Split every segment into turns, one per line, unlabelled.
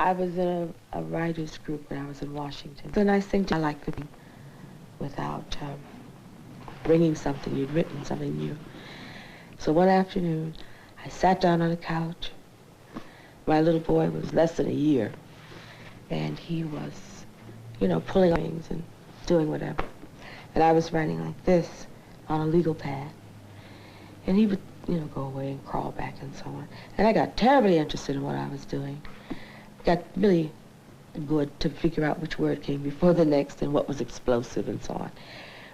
I was in a writer's group when I was in Washington. The nice thing, I like the without bringing something you'd written, something new. So one afternoon, I sat down on a couch. My little boy was less than a year, and he was, you know, pulling wings and doing whatever. And I was writing like this on a legal pad. And he would, you know, go away and crawl back and so on. And I got terribly interested in what I was doing. Got really good to figure out which word came before the next and what was explosive and so on.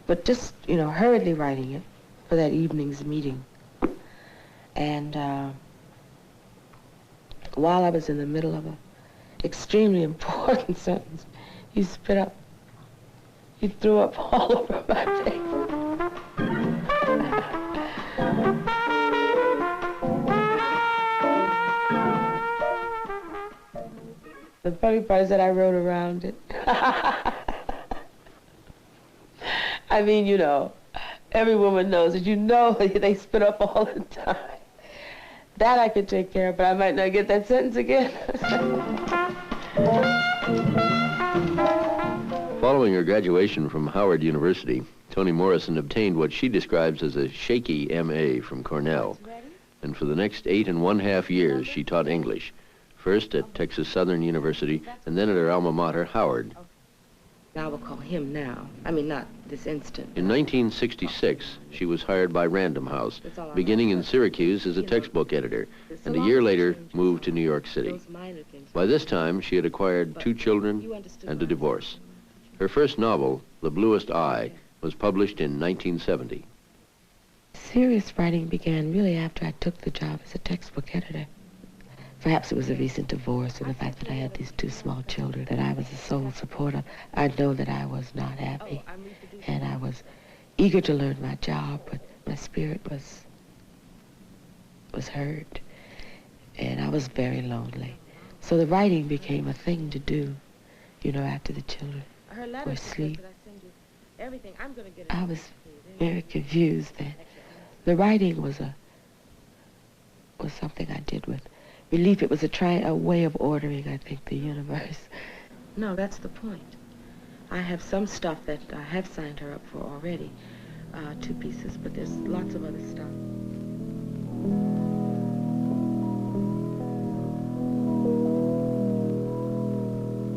But just, you know, hurriedly writing it for that evening's meeting. And while I was in the middle of an extremely important sentence, he spit up. He threw up all over my paper. The funny part is that I wrote around it. I mean, you know, every woman knows that, you know, they spit up all the time. That I could take care of, but I might not get that sentence again.
Following her graduation from Howard University, Toni Morrison obtained what she describes as a shaky M.A. from Cornell. And for the next 8½ years, she taught English, first at Texas Southern University, and then at her alma mater, Howard.
I will call him now. I mean, not this instant.
In 1966, she was hired by Random House, beginning in Syracuse as a textbook editor, and a year later moved to New York City. By this time, she had acquired 2 children and a divorce. Her first novel, The Bluest Eye, was published in 1970.
Serious writing began really after I took the job as a textbook editor. Perhaps it was a recent divorce and the fact that I had these 2 small children that I was the sole support of. I know that I was not happy, and I was eager to learn my job, but my spirit was hurt, and I was very lonely. So the writing became a thing to do, you know, after the children were asleep. I was very confused that the writing was something I did with relief. It was a way of ordering, I think, the universe. No, that's the point. I have some stuff that I have signed her up for already, 2 pieces, but there's lots of other stuff.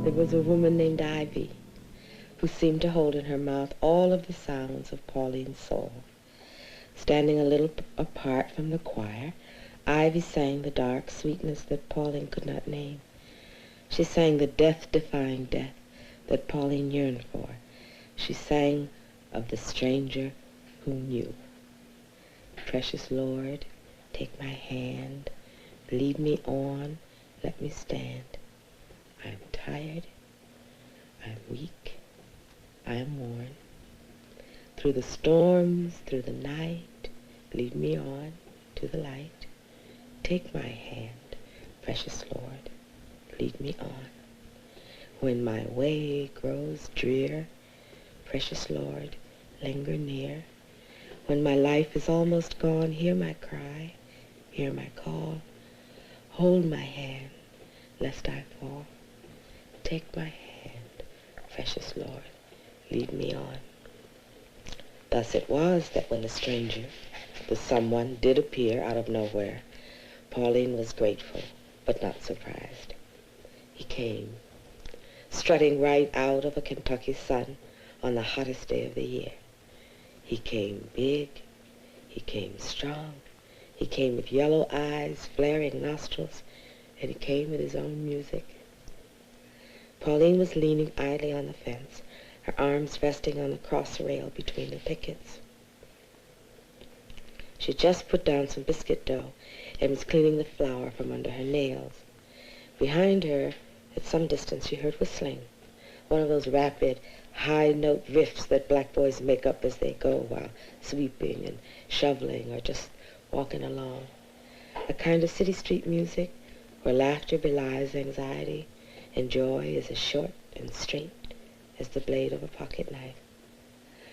There was a woman named Ivy who seemed to hold in her mouth all of the sounds of Pauline's soul. Standing a little apart from the choir, Ivy sang the dark sweetness that Pauline could not name. She sang the death-defying death that Pauline yearned for. She sang of the stranger who knew. Precious Lord, take my hand, lead me on, let me stand. I am tired, I am weak, I am worn. Through the storms, through the night, lead me on to the light. Take my hand, precious Lord, lead me on. When my way grows drear, precious Lord, linger near. When my life is almost gone, hear my cry, hear my call. Hold my hand, lest I fall. Take my hand, precious Lord, lead me on. Thus it was that when the stranger, the someone, did appear out of nowhere, Pauline was grateful, but not surprised. He came, strutting right out of a Kentucky sun on the hottest day of the year. He came big, he came strong, he came with yellow eyes, flaring nostrils, and he came with his own music. Pauline was leaning idly on the fence, her arms resting on the cross rail between the pickets. She just put down some biscuit dough and was cleaning the flour from under her nails. Behind her, at some distance, she heard whistling, one of those rapid, high-note riffs that black boys make up as they go while sweeping and shoveling or just walking along. A kind of city street music where laughter belies anxiety and joy is as short and straight as the blade of a pocket knife.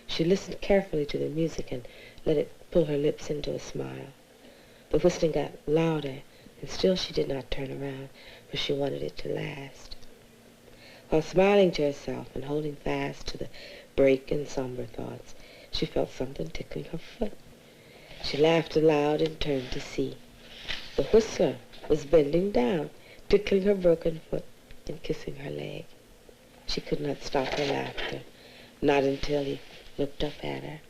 She listened carefully to the music and let it pull her lips into a smile. The whistling got louder, and still she did not turn around, for she wanted it to last. While smiling to herself and holding fast to the break in somber thoughts, she felt something tickling her foot. She laughed aloud and turned to see. The whistler was bending down, tickling her broken foot and kissing her leg. She could not stop her laughter, not until he looked up at her,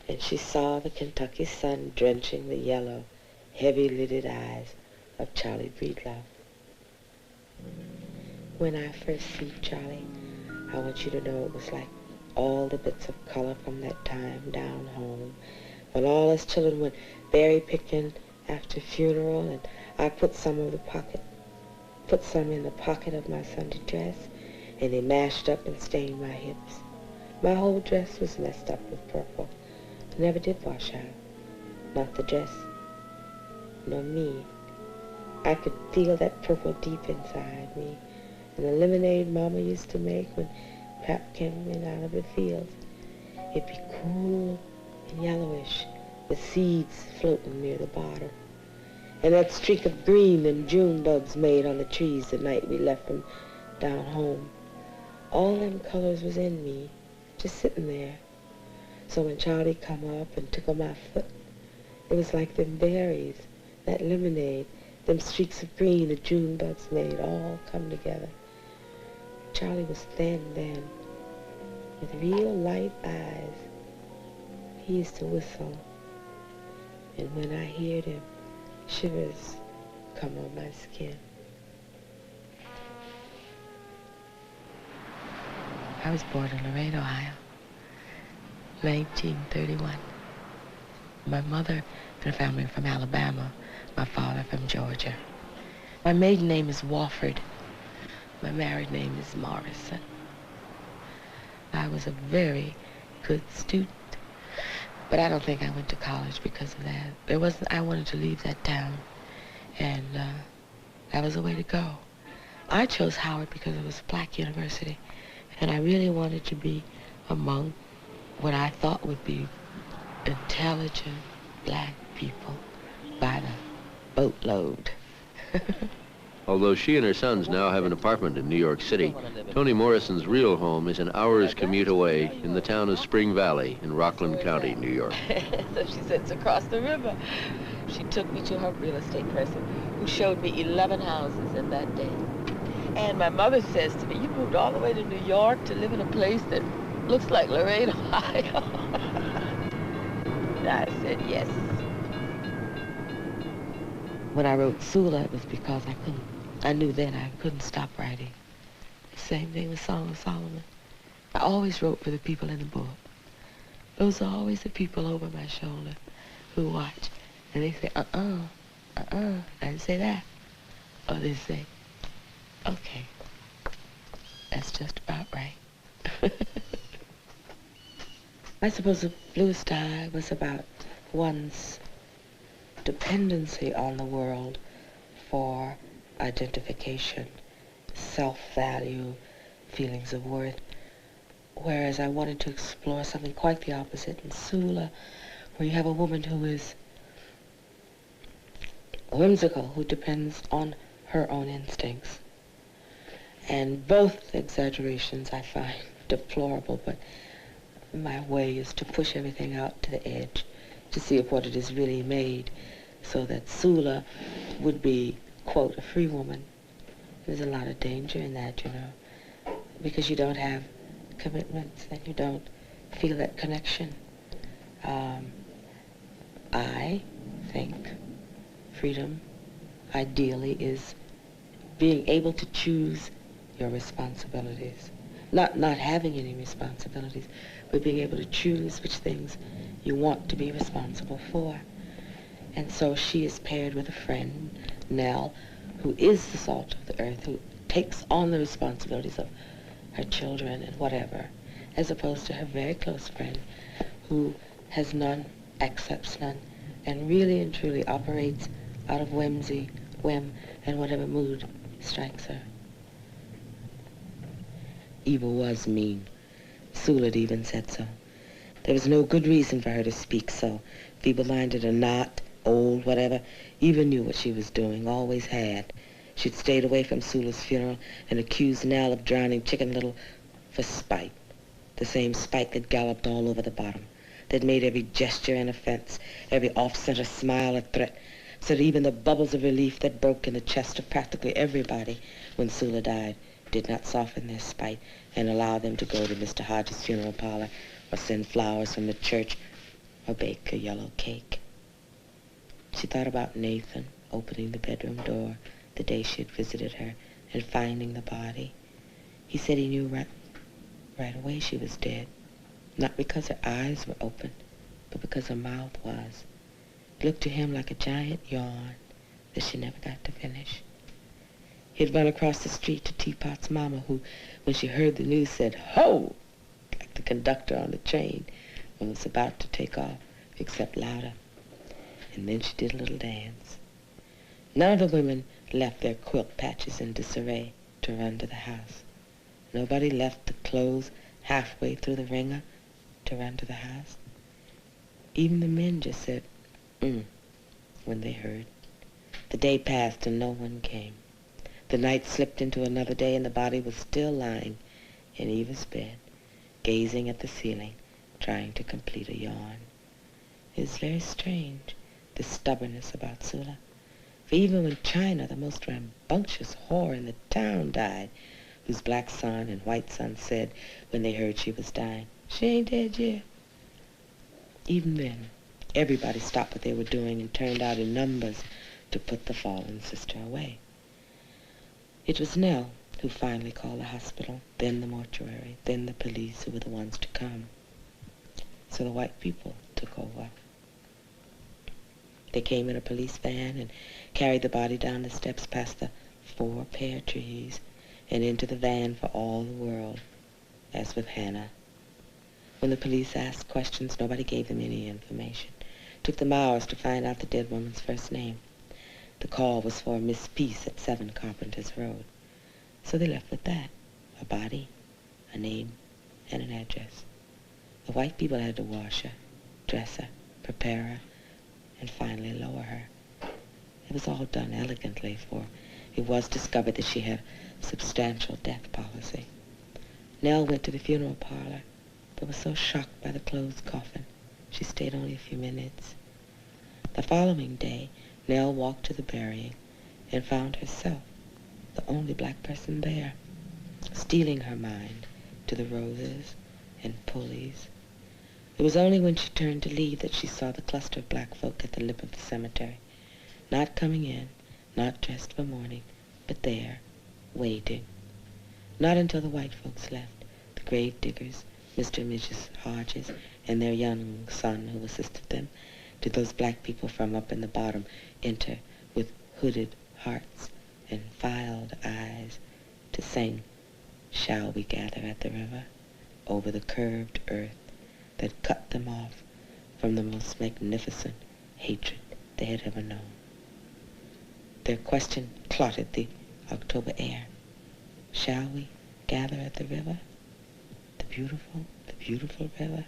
and she saw the Kentucky sun drenching the yellow, heavy-lidded eyes of Charlie Breedlove. When I first see Charlie, I want you to know it was like all the bits of color from that time down home, when all us children went berry picking after funeral, and I put some in the pocket of my Sunday dress, and they mashed up and stained my hips. My whole dress was messed up with purple. It never did wash out. Not the dress, nor me. I could feel that purple deep inside me, and the lemonade Mama used to make when Pap came in out of the fields. It'd be cool and yellowish, with seeds floating near the bottom. And that streak of green them June bugs made on the trees the night we left from down home. All them colors was in me, just sitting there. So when Charlie come up and took on my foot, it was like them berries, that lemonade, them streaks of green the June bugs made all come together. Charlie was thin then, with real light eyes. He used to whistle, and when I heard him, shivers come on my skin. I was born in Lorain, Ohio, 1931. My mother and a family from Alabama, my father from Georgia. My maiden name is Wofford. My married name is Morrison. I was a very good student, but I don't think I went to college because of that. I wanted to leave that town, and that was the way to go. I chose Howard because it was a black university, and I really wanted to be among what I thought would be intelligent black people by the boatload.
Although she and her sons now have an apartment in New York City, Toni Morrison's real home is an hour's commute away in the town of Spring Valley in Rockland County, New York.
So she sits across the river. She took me to her real estate person, who showed me 11 houses in that day. And my mother says to me, "You moved all the way to New York to live in a place that looks like Lorain, Ohio." And I said, yes. When I wrote Sula, it was because I knew then I couldn't stop writing. The same thing with Song of Solomon. I always wrote for the people in the book. Those are always the people over my shoulder who watch. And they say, I didn't say that. Or they say, okay, that's just about right. I suppose the Bluest Eye was about one's dependency on the world for identification, self-value, feelings of worth, whereas I wanted to explore something quite the opposite in Sula, where you have a woman who is whimsical, who depends on her own instincts. And both exaggerations I find deplorable, but my way is to push everything out to the edge to see if what it is really made, so that Sula would be, quote, a free woman. There's a lot of danger in that, you know, because you don't have commitments and you don't feel that connection. I think freedom, ideally, is being able to choose your responsibilities. Not having any responsibilities, but being able to choose which things you want to be responsible for. And so she is paired with a friend, Nell, who is the salt of the earth, who takes on the responsibilities of her children and whatever, as opposed to her very close friend, who has none, accepts none, and really and truly operates out of whim, and whatever mood strikes her. Eva was mean. Sula even said so. There was no good reason for her to speak so, feeble-minded or not, old, whatever, even knew what she was doing, always had. She'd stayed away from Sula's funeral and accused Nell of drowning Chicken Little for spite, the same spite that galloped all over the bottom, that made every gesture an offense, every off-center smile a threat, so that even the bubbles of relief that broke in the chest of practically everybody when Sula died did not soften their spite and allow them to go to Mr. Hodges' funeral parlor or send flowers from the church or bake a yellow cake. She thought about Nathan opening the bedroom door the day she had visited her and finding the body. He said he knew right away she was dead, not because her eyes were open, but because her mouth was. It looked to him like a giant yawn that she never got to finish. He had run across the street to Teapot's mama, who, when she heard the news, said, "Ho!" like the conductor on the train when it was about to take off, except louder. And then she did a little dance. None of the women left their quilt patches in disarray to run to the house. Nobody left the clothes halfway through the ringer to run to the house. Even the men just said, when they heard. The day passed and no one came. The night slipped into another day and the body was still lying in Eva's bed, gazing at the ceiling, trying to complete a yawn. It was very strange, this stubbornness about Sula. For even when China, the most rambunctious whore in the town, died, whose black son and white son said when they heard she was dying, "She ain't dead yet." Even then, everybody stopped what they were doing and turned out in numbers to put the fallen sister away. It was Nell who finally called the hospital, then the mortuary, then the police, who were the ones to come. So the white people took over. They came in a police van and carried the body down the steps past the 4 pear trees and into the van for all the world, as with Hannah. When the police asked questions, nobody gave them any information. It took them hours to find out the dead woman's first name. The call was for Miss Peace at 7 Carpenter's Road. So they left with that, a body, a name, and an address. The white people had to wash her, dress her, prepare her, and finally lower her. It was all done elegantly, for it was discovered that she had a substantial death policy. Nell went to the funeral parlor, but was so shocked by the closed coffin, she stayed only a few minutes. The following day, Nell walked to the burying and found herself the only black person there, steeling her mind to the roses and pulleys. It was only when she turned to leave that she saw the cluster of black folk at the lip of the cemetery, not coming in, not dressed for mourning, but there, waiting. Not until the white folks left, the grave diggers, Mr. and Mrs. Hodges, and their young son who assisted them, did those black people from up in the bottom enter with hooded hearts and filed eyes to sing, "Shall we gather at the river?" over the curved earth that cut them off from the most magnificent hatred they had ever known. Their question clotted the October air. Shall we gather at the river? The beautiful river?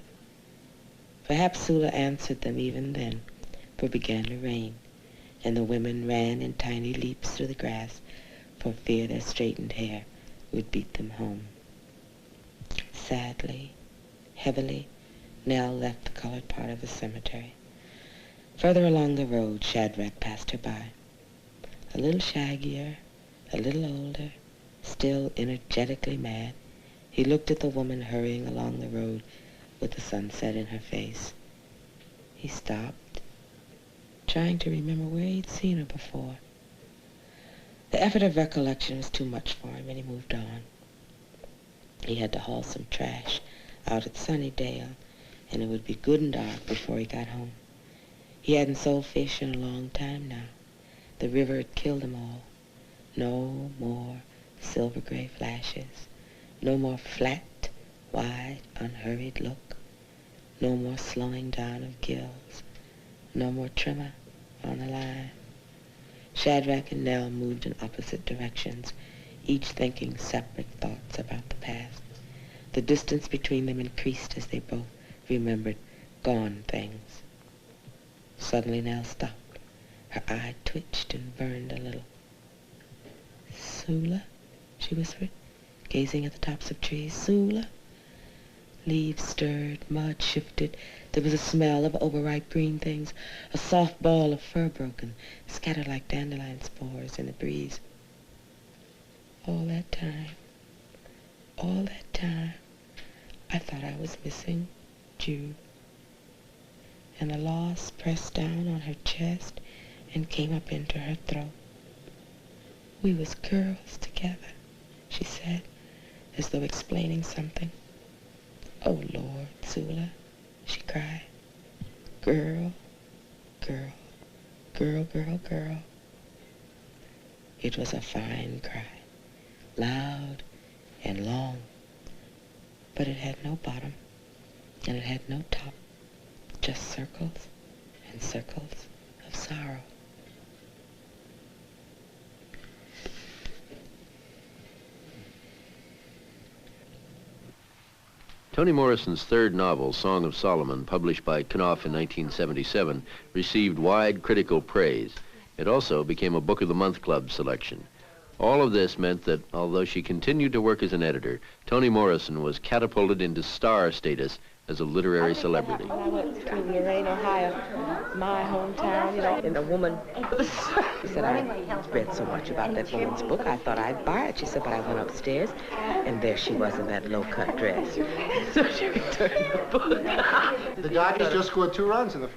Perhaps Sula answered them even then, for it began to rain, and the women ran in tiny leaps through the grass for fear their straightened hair would beat them home. Sadly, heavily, Nell left the colored part of the cemetery. Further along the road, Shadrach passed her by. A little shaggier, a little older, still energetically mad, he looked at the woman hurrying along the road with the sunset in her face. He stopped, trying to remember where he'd seen her before. The effort of recollection was too much for him, and he moved on. He had to haul some trash out at Sunnydale, and it would be good and dark before he got home. He hadn't sold fish in a long time now. The river had killed them all. No more silver gray flashes. No more flat, wide, unhurried look. No more slowing down of gills. No more trimmer on the line. Shadrach and Nell moved in opposite directions, each thinking separate thoughts about the past. The distance between them increased as they both remembered gone things. Suddenly Nell stopped. Her eye twitched and burned a little. "Sula," she whispered, gazing at the tops of trees. "Sula." Leaves stirred, mud shifted. There was a smell of overripe green things, a soft ball of fur broken, scattered like dandelion spores in the breeze. All that time, I thought I was missing Jude. And the loss pressed down on her chest and came up into her throat. "We was girls together," she said, as though explaining something. "Oh, Lord, Sula," she cried. "Girl, girl, girl, girl, girl." It was a fine cry, loud and long, but it had no bottom, and it had no top, just circles and circles of sorrow.
Toni Morrison's third novel, Song of Solomon, published by Knopf in 1977, received wide critical praise. It also became a Book of the Month Club selection. All of this meant that, although she continued to work as an editor, Toni Morrison was catapulted into star status as a literary celebrity.
I went to Lorain, Ohio, my hometown, you know, and a woman, she said, "I read so much about that woman's book, I thought I'd buy it." She said, but I went upstairs, and there she was in that low-cut dress. So she returned the book.
The Dodgers just scored 2 runs in the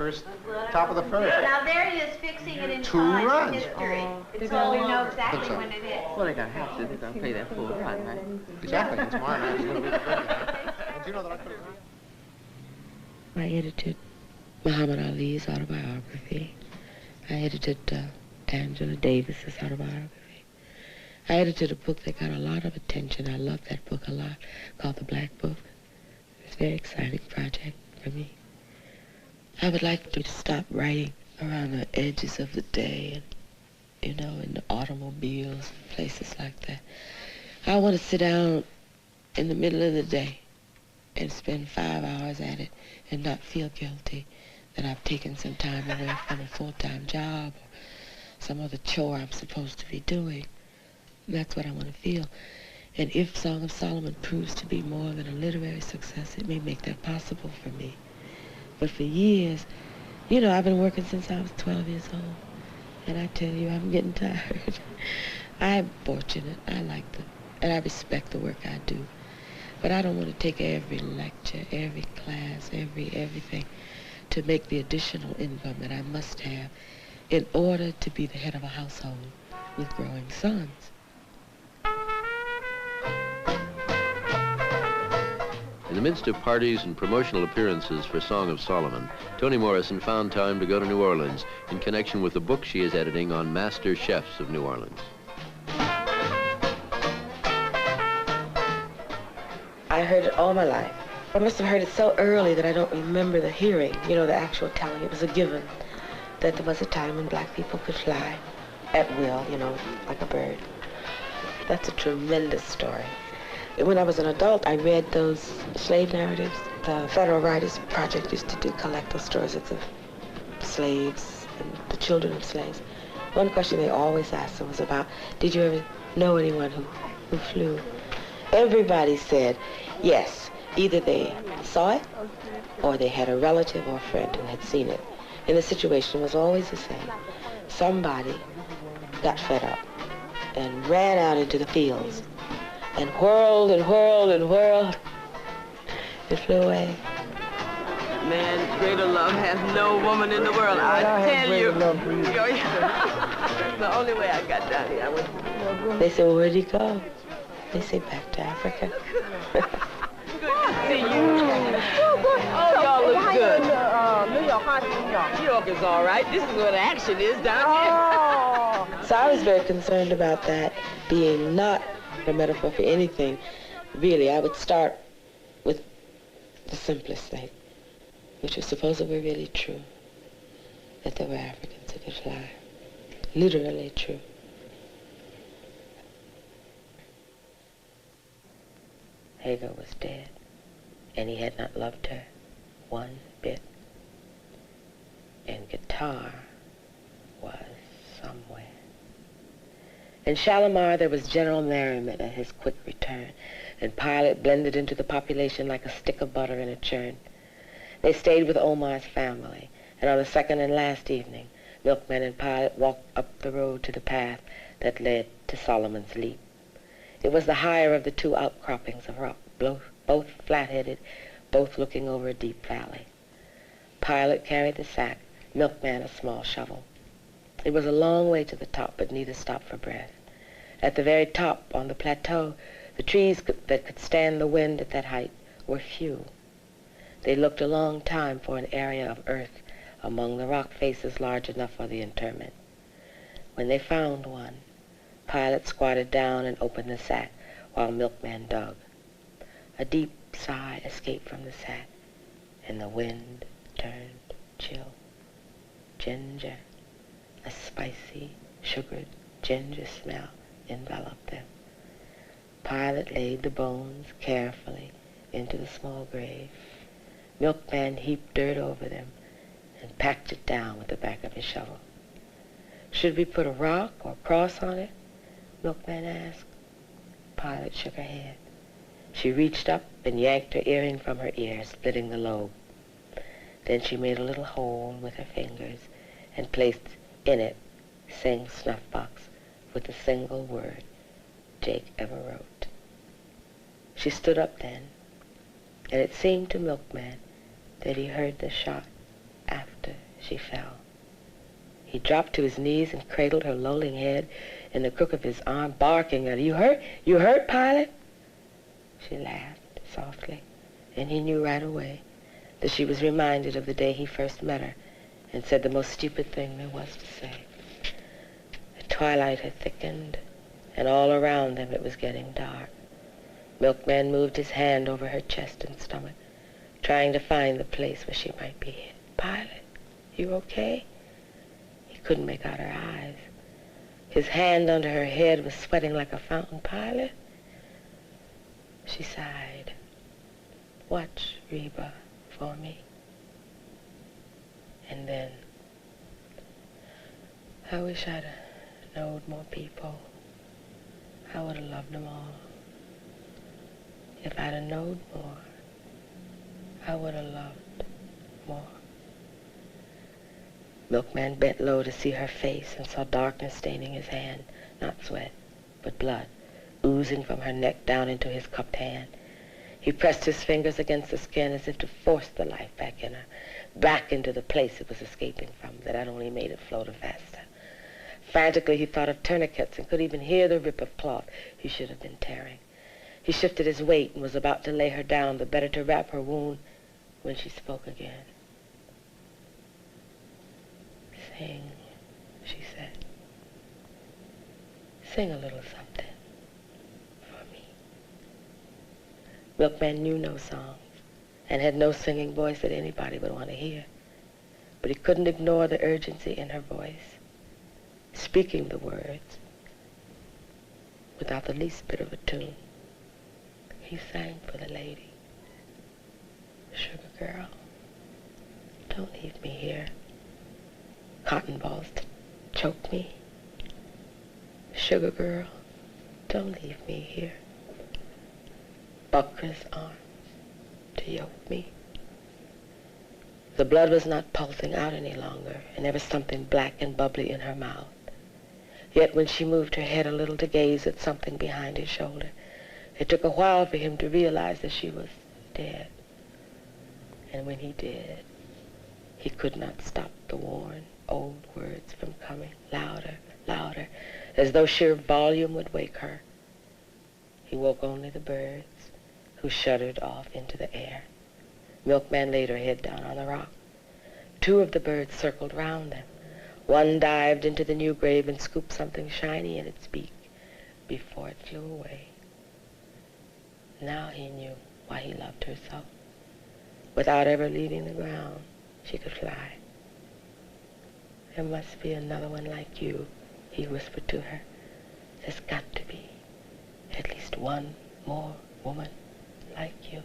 top of the first.
Now there he is fixing it in
2
time
runs.
history. So we know exactly when it is.
Well, they're going to have to. They're going to play that full run, right?
Exactly, tomorrow night. Do you know that I could have...
I edited Muhammad Ali's autobiography. I edited Angela Davis's autobiography. I edited a book that got a lot of attention. I loved that book a lot, called The Black Book. It's a very exciting project for me. I would like to stop writing around the edges of the day and, you know, in the automobiles and places like that. I want to sit down in the middle of the day and spend 5 hours at it and not feel guilty that I've taken some time away from a full-time job or some other chore I'm supposed to be doing. And that's what I want to feel. And if Song of Solomon proves to be more than a literary success, it may make that possible for me. But for years, you know, I've been working since I was 12 years old. And I tell you, I'm getting tired. I'm fortunate. I like them. And I respect the work I do. But I don't want to take every lecture, every class, everything to make the additional income that I must have in order to be the head of a household with growing sons.
In the midst of parties and promotional appearances for Song of Solomon, Toni Morrison found time to go to New Orleans in connection with the book she is editing on master chefs of New Orleans.
I heard it all my life. I must have heard it so early that I don't remember the hearing, you know, the actual telling. It was a given that there was a time when black people could fly at will, you know, like a bird. That's a tremendous story. When I was an adult, I read those slave narratives. The Federal Writers Project used to collect those stories of the slaves and the children of slaves. One question they always asked was about, did you ever know anyone who flew? Everybody said, yes, either they saw it or they had a relative or a friend who had seen it. And the situation was always the same. Somebody got fed up and ran out into the fields and whirled and whirled and whirled. It flew away.
Man, greater love has no woman in the world. I tell you. That's the only way I got down here.
They said, well, where'd he go? They say back to Africa.
Good to see you. Oh, y'all look good. New York is all right. This is where the action is down here.
So I was very concerned about that being not a metaphor for anything. Really, I would start with the simplest thing, which was suppose it were really true, that there were Africans who could fly. Literally true. Hagar was dead, and he had not loved her one bit. And guitar guitar was somewhere. In Shalimar, there was general merriment at his quick return, and Pilot blended into the population like a stick of butter in a churn. They stayed with Omar's family, and on the second and last evening, Milkman and Pilot walked up the road to the path that led to Solomon's Leap. It was the higher of the two outcroppings of rock, both flat-headed, both looking over a deep valley. Pilot carried the sack, Milkman a small shovel. It was a long way to the top, but neither stopped for breath. At the very top, on the plateau, the trees that could stand the wind at that height were few. They looked a long time for an area of earth among the rock faces large enough for the interment. When they found one, Pilot squatted down and opened the sack while Milkman dug. A deep sigh escaped from the sack, and the wind turned chill. Ginger, a spicy, sugared ginger smell enveloped them. Pilot laid the bones carefully into the small grave. Milkman heaped dirt over them and packed it down with the back of his shovel. Should we put a rock or a cross on it? Milkman asked. Pilot shook her head. She reached up and yanked her earring from her ear, splitting the lobe. Then she made a little hole with her fingers and placed in it same snuff box with the single word Jake ever wrote. She stood up then, and it seemed to Milkman that he heard the shot after she fell. He dropped to his knees and cradled her lolling head in the crook of his arm, barking at her. You hurt? You hurt, Pilot? She laughed softly, and he knew right away that she was reminded of the day he first met her and said the most stupid thing there was to say. The twilight had thickened, and all around them it was getting dark. Milkman moved his hand over her chest and stomach, trying to find the place where she might be hit. Pilot, you okay? He couldn't make out her eyes. His hand under her head was sweating like a fountain. Pilot? She sighed. Watch Reba for me. And then, I wish I'd knowed more people. I would have loved them all. If I'd have knowed more, I would have loved more. Milkman bent low to see her face and saw darkness staining his hand, not sweat, but blood, oozing from her neck down into his cupped hand. He pressed his fingers against the skin as if to force the life back in her, back into the place it was escaping from that had only made it flow the faster. Frantically, he thought of tourniquets and could even hear the rip of cloth he should have been tearing. He shifted his weight and was about to lay her down, the better to wrap her wound, when she spoke again. Sing, she said. Sing a little something for me. Milkman knew no songs and had no singing voice that anybody would want to hear. But he couldn't ignore the urgency in her voice, speaking the words without the least bit of a tune. He sang for the lady. Sugar girl, don't leave me here. Cotton balls to choke me. Sugar girl, don't leave me here. Buckra's arms to yoke me. The blood was not pulsing out any longer, and there was something black and bubbly in her mouth. Yet when she moved her head a little to gaze at something behind his shoulder, it took a while for him to realize that she was dead. And when he did, he could not stop the worn, old words from coming louder, louder, as though sheer volume would wake her. He woke only the birds, who shuddered off into the air. Milkman laid her head down on the rock. Two of the birds circled round them. One dived into the new grave and scooped something shiny in its beak before it flew away. Now he knew why he loved her so. Without ever leaving the ground, she could fly. There must be another one like you, he whispered to her. There's got to be at least one more woman like you.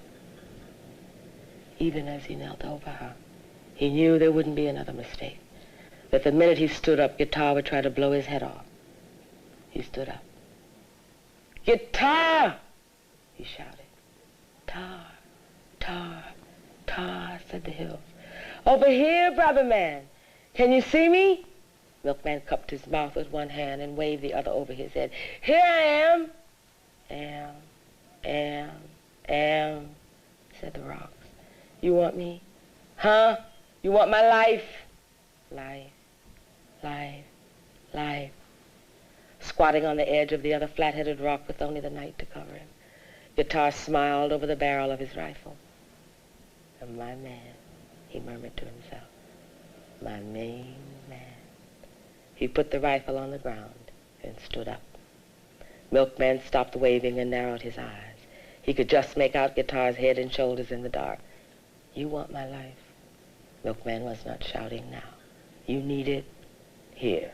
Even as he knelt over her, he knew there wouldn't be another mistake. that the minute he stood up, Guitar would try to blow his head off. He stood up. "Guitar!" he shouted. "Tar, tar, tar," said the hills. "Over here, brother man. Can you see me?" Milkman cupped his mouth with one hand and waved the other over his head. "Here I am." Am, said the rocks. "You want me? Huh? You want my life?" Life, life, life. Squatting on the edge of the other flat-headed rock with only the night to cover him, Guitar smiled over the barrel of his rifle. "My man," he murmured to himself. "My main man." He put the rifle on the ground and stood up. Milkman stopped waving and narrowed his eyes. He could just make out Guitar's head and shoulders in the dark. "You want my life?" Milkman was not shouting now. "You need it? Here."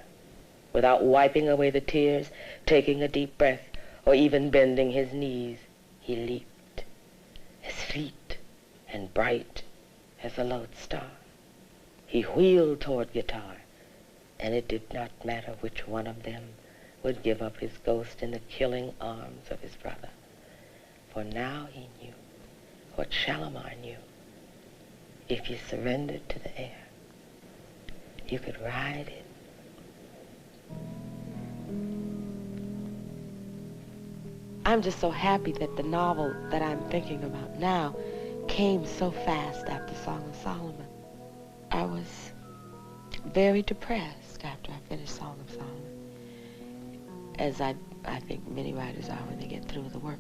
Without wiping away the tears, taking a deep breath, or even bending his knees, he leaped, as fleet and bright as a lodestar. He wheeled toward Guitar, and it did not matter which one of them would give up his ghost in the killing arms of his brother. For now he knew what Shalimar knew. If you surrendered to the air, you could ride it. I'm just so happy that the novel that I'm thinking about now came so fast after Song of Solomon. I was very depressed after I finished Song of Solomon, as I think many writers are when they get through with the work.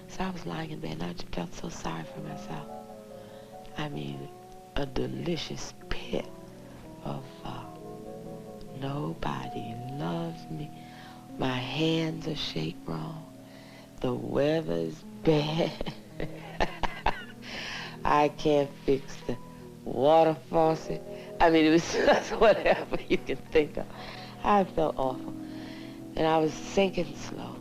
So I was lying in bed and I just felt so sorry for myself. I mean, a delicious pit of nobody loves me. My hands are shaped wrong. The weather's bad. I can't fix the water faucet. I mean, it was just whatever you can think of. I felt awful. And I was sinking slow.